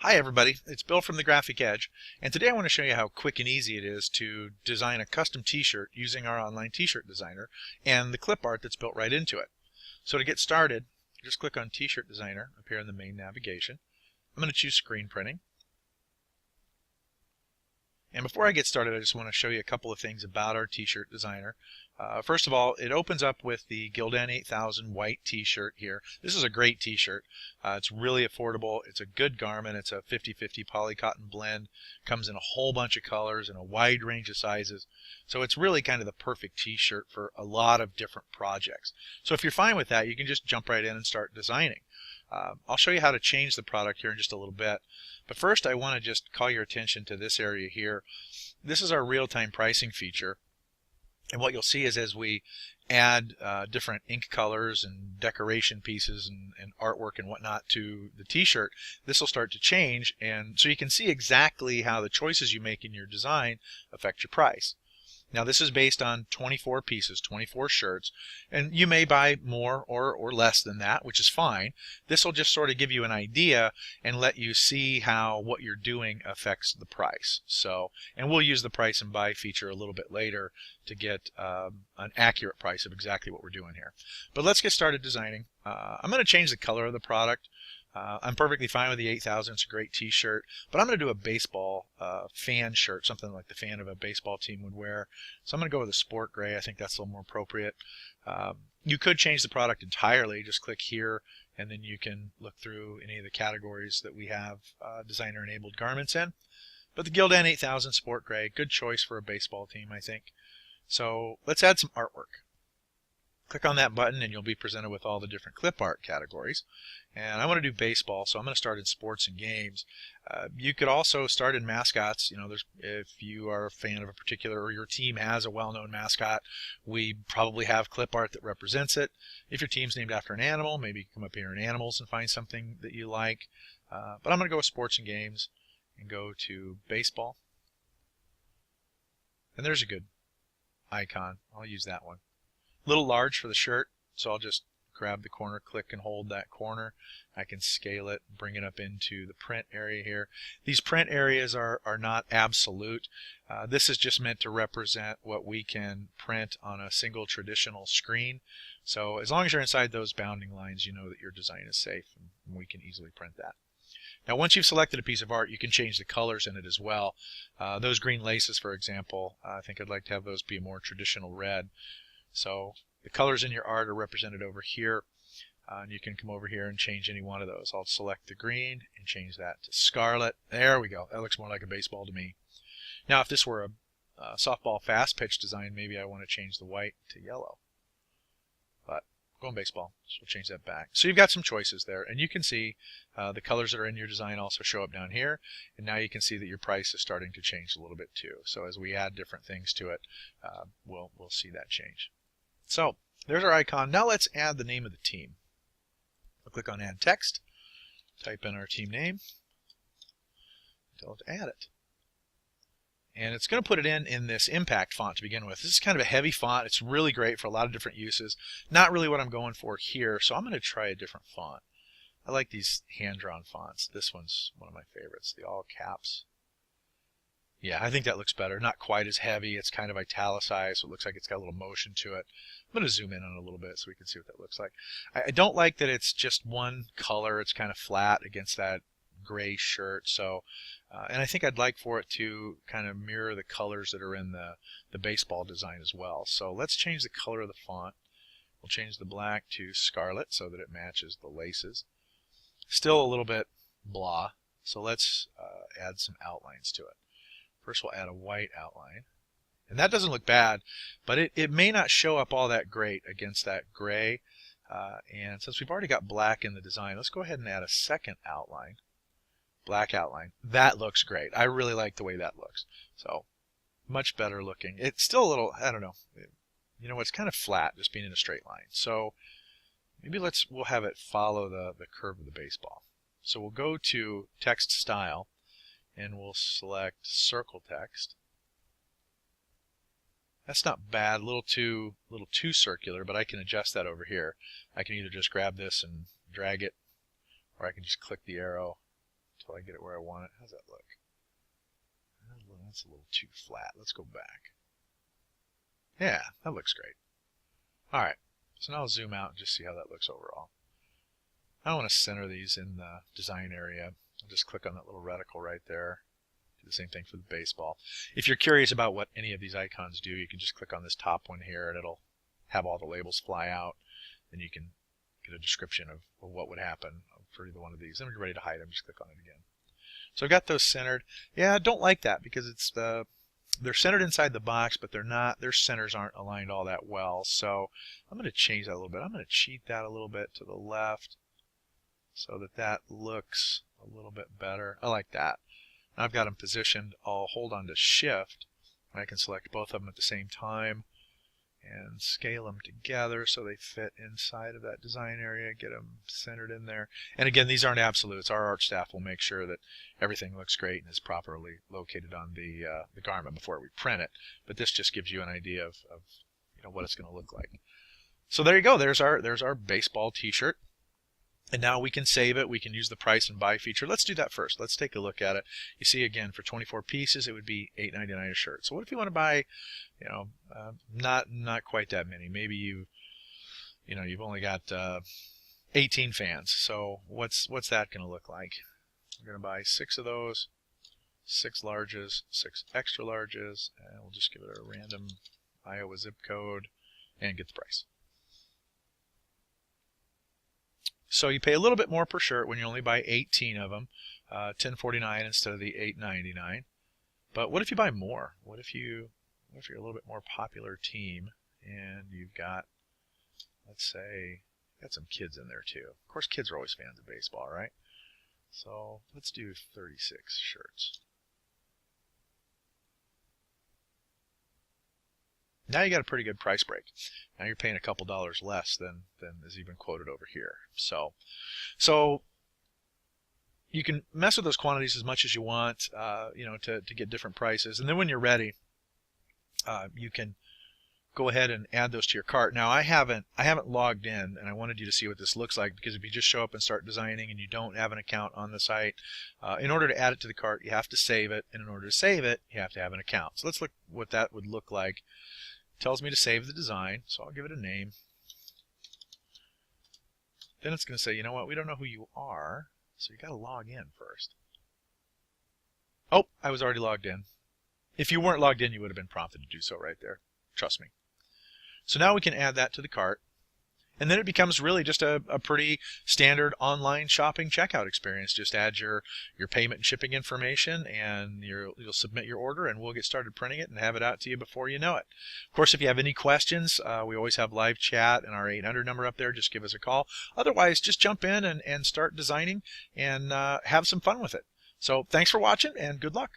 Hi everybody, it's Bill from the Graphic Edge, and today I want to show you how quick and easy it is to design a custom t-shirt using our online t-shirt designer and the clip art that's built right into it. So to get started, just click on T-shirt Designer up here in the main navigation. I'm going to choose screen printing. And before I get started, I just want to show you a couple of things about our t-shirt designer. First of all, it opens up with the Gildan 8000 white t-shirt here. This is a great t-shirt. It's really affordable. It's a good garment. It's a 50-50 polycotton blend. Comes in a whole bunch of colors and a wide range of sizes. So it's really kind of the perfect t-shirt for a lot of different projects. So if you're fine with that, you can just jump right in and start designing. I'll show you how to change the product here in just a little bit. But first I want to just call your attention to this area here. This is our real-time pricing feature. And what you'll see is as we add different ink colors and decoration pieces and artwork and whatnot to the t-shirt, this will start to change. And so you can see exactly how the choices you make in your design affect your price. Now this is based on 24 pieces, 24 shirts, and you may buy more or less than that, which is fine. This will just sort of give you an idea and let you see how what you're doing affects the price. So, and we'll use the price and buy feature a little bit later to get an accurate price of exactly what we're doing here. But let's get started designing. I'm going to change the color of the product. I'm perfectly fine with the 8000. It's a great t-shirt, but I'm going to do a baseball fan shirt, something like the fan of a baseball team would wear. So I'm going to go with a sport gray. I think that's a little more appropriate. You could change the product entirely. Just click here, and then you can look through any of the categories that we have designer-enabled garments in. But the Gildan 8000 sport gray, good choice for a baseball team, I think. So let's add some artwork. Click on that button and you'll be presented with all the different clip art categories. And I want to do baseball, so I'm going to start in sports and games. You could also start in mascots. You know, if you are a fan of a particular, or your team has a well-known mascot, we probably have clip art that represents it. If your team's named after an animal, maybe you come up here in animals and find something that you like. But I'm going to go with sports and games and go to baseball. And there's a good icon. I'll use that one. A little large for the shirt, so I'll just grab the corner, click and hold that corner. I can scale it, bring it up into the print area here. These print areas are not absolute. This is just meant to represent what we can print on a single traditional screen. So as long as you're inside those bounding lines, you know that your design is safe and we can easily print that. Now once you've selected a piece of art, you can change the colors in it as well. Those green laces, for example, I think I'd like to have those be a more traditional red. So the colors in your art are represented over here, and you can come over here and change any one of those. I'll select the green and change that to scarlet. There we go. That looks more like a baseball to me. Now if this were a softball fast pitch design, maybe I want to change the white to yellow. But going baseball, so we'll change that back. So you've got some choices there, and you can see the colors that are in your design also show up down here, and now you can see that your price is starting to change a little bit too. So as we add different things to it, we'll see that change. So there's our icon. Now let's add the name of the team. I'll click on Add Text, type in our team name, tell it to add it. And it's going to put it in this impact font to begin with. This is kind of a heavy font. It's really great for a lot of different uses. Not really what I'm going for here, so I'm going to try a different font. I like these hand-drawn fonts. This one's one of my favorites, the all caps. Yeah, I think that looks better. Not quite as heavy. It's kind of italicized, so it looks like it's got a little motion to it. I'm going to zoom in on it a little bit so we can see what that looks like. I don't like that it's just one color. It's kind of flat against that gray shirt. So, and I think I'd like for it to kind of mirror the colors that are in the baseball design as well. So let's change the color of the font. We'll change the black to scarlet so that it matches the laces. Still a little bit blah, so let's add some outlines to it. First we'll add a white outline. And that doesn't look bad, but it may not show up all that great against that gray. And since we've already got black in the design, let's go ahead and add a second outline. Black outline. That looks great. I really like the way that looks. So much better looking. It's still a little, I don't know, you know, it's kind of flat just being in a straight line. So maybe we'll have it follow the curve of the baseball. So we'll go to text style and we'll select circle text. That's not bad, a little too circular, but I can adjust that over here. I can either just grab this and drag it, or I can just click the arrow until I get it where I want it. How's that look? That's a little too flat. Let's go back. Yeah, that looks great. Alright, so now I'll zoom out and just see how that looks overall. I want to center these in the design area. I'll just click on that little reticle right there. Do the same thing for the baseball. If you're curious about what any of these icons do, you can just click on this top one here and it'll have all the labels fly out. Then you can get a description of what would happen for either one of these. Then when you're ready to hide them, just click on it again. So I've got those centered. Yeah, I don't like that because it's they're centered inside the box, but they're not. Their centers aren't aligned all that well. So I'm going to change that a little bit. I'm going to cheat that a little bit to the left so that that looks a little bit better. I like that. Now I've got them positioned. I'll hold on to Shift, and I can select both of them at the same time and scale them together so they fit inside of that design area, get them centered in there. And again, these aren't absolutes. Our art staff will make sure that everything looks great and is properly located on the garment before we print it. But this just gives you an idea of what it's going to look like. So there you go. There's our baseball t-shirt. And now we can save it. We can use the price and buy feature. Let's do that first. Let's take a look at it. You see, again, for 24 pieces, it would be $8.99 a shirt. So what if you want to buy, not quite that many? Maybe you've only got 18 fans. So what's that going to look like? We're going to buy 6 of those, 6 larges, 6 extra larges, and we'll just give it a random Iowa zip code and get the price. So you pay a little bit more per shirt when you only buy 18 of them, $10.49 instead of the $8.99. But what if you buy more? What if you're a little bit more popular team and you've got, let's say, got some kids in there too. Of course, kids are always fans of baseball, right? So let's do 36 shirts. Now you got a pretty good price break. Now you're paying a couple dollars less than is even quoted over here. So you can mess with those quantities as much as you want, to get different prices. And then when you're ready, you can go ahead and add those to your cart. Now I haven't logged in, and I wanted you to see what this looks like, because if you just show up and start designing and you don't have an account on the site, in order to add it to the cart, you have to save it, and in order to save it, you have to have an account. So let's look what that would look like. It tells me to save the design, so I'll give it a name. Then it's going to say, you know what, we don't know who you are, so you got to log in first. Oh, I was already logged in. If you weren't logged in, you would have been prompted to do so right there. Trust me. So now we can add that to the cart, and then it becomes really just a pretty standard online shopping checkout experience. Just add your payment and shipping information, and you'll submit your order, and we'll get started printing it and have it out to you before you know it. Of course, if you have any questions, we always have live chat and our 800 number up there. Just give us a call. Otherwise, just jump in and start designing and have some fun with it. So thanks for watching, and good luck.